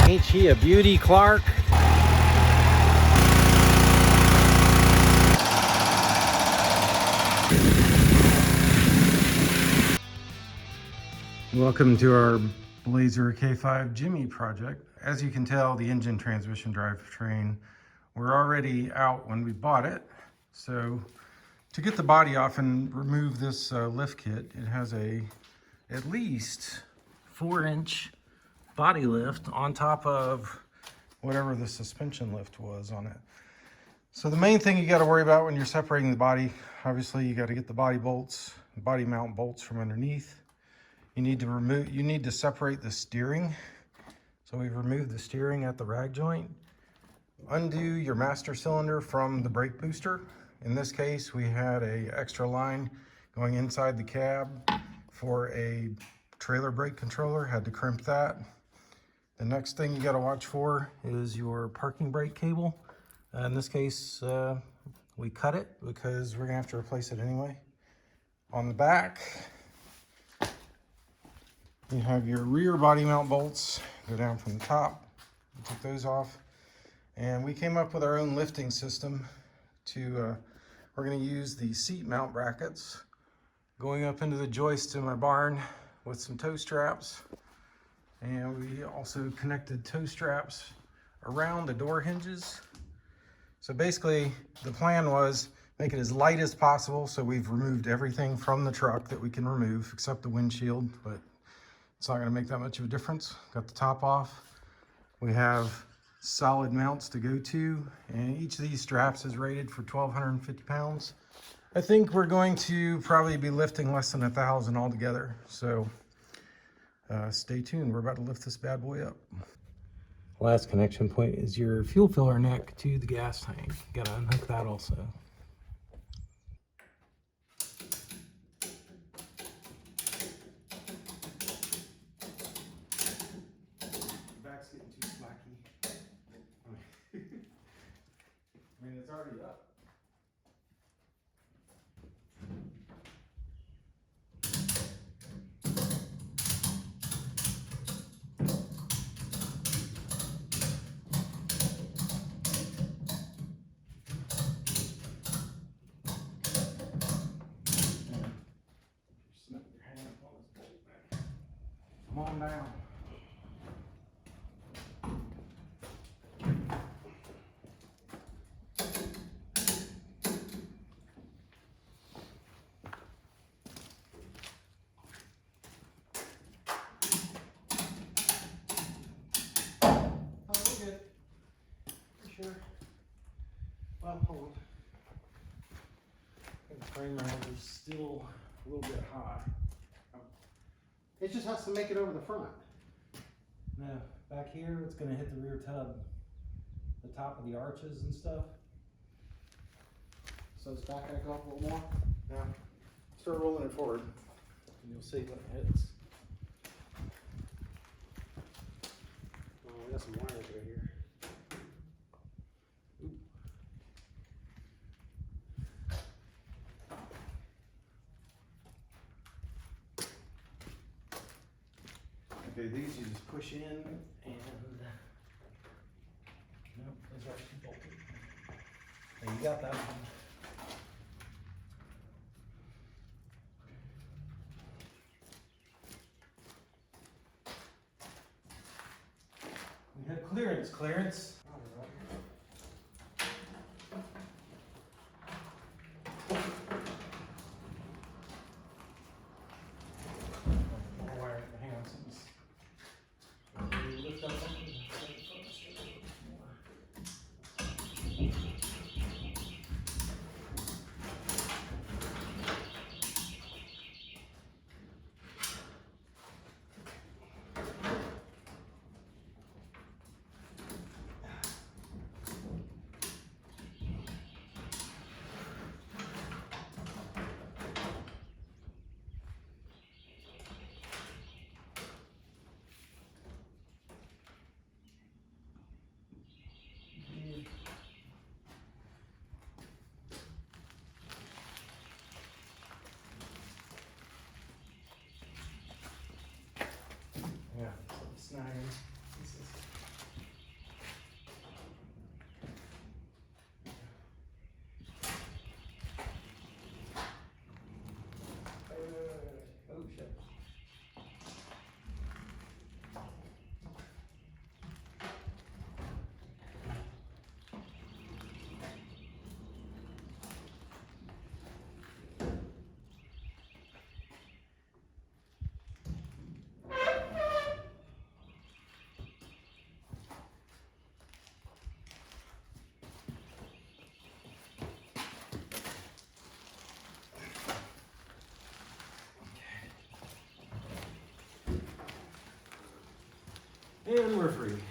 Ain't she a beauty, Clark? Welcome to our Blazer K5 Jimmy project. As you can tell, the engine, transmission, drivetrain were already out when we bought it. So to get the body off and remove this lift kit, it has a at least 4-inch body lift on top of whatever the suspension lift was on it. So the main thing you got to worry about when you're separating the body, obviously you got to get the body bolts, body mount bolts from underneath. You need to separate the steering. So we've removed the steering at the rag joint. Undo your master cylinder from the brake booster. In this case, we had a extra line going inside the cab for a trailer brake controller, had to crimp that. The next thing you gotta watch for is your parking brake cable. In this case, we cut it because we're gonna have to replace it anyway. On the back, you have your rear body mount bolts, go down from the top. We took those off. And we came up with our own lifting system to, we're gonna use the seat mount brackets going up into the joist in my barn with some toe straps. And we also connected toe straps around the door hinges. So basically the plan was make it as light as possible. So we've removed everything from the truck that we can remove except the windshield, but it's not gonna make that much of a difference. Got the top off. We have solid mounts to go to, and each of these straps is rated for 1,250 pounds. I think we're going to probably be lifting less than 1,000 altogether. So stay tuned, we're about to lift this bad boy up. Last connection point is your fuel filler neck to the gas tank. You gotta unhook that also. Back's getting too slacky. I mean, it's already up. Come on down. Sure. Well, hold on. The frame rails are still a little bit high. It just has to make it over the front. No, back here it's going to hit the rear tub, the top of the arches and stuff. So it's back up a little more. Now, start rolling it forward, and you'll see when it hits. Oh, we got some wires right here. Okay, these you just push in and nope, those are bolted. Now you got that one. We have clearance. Hang on, something's. Lift up something. And we're free.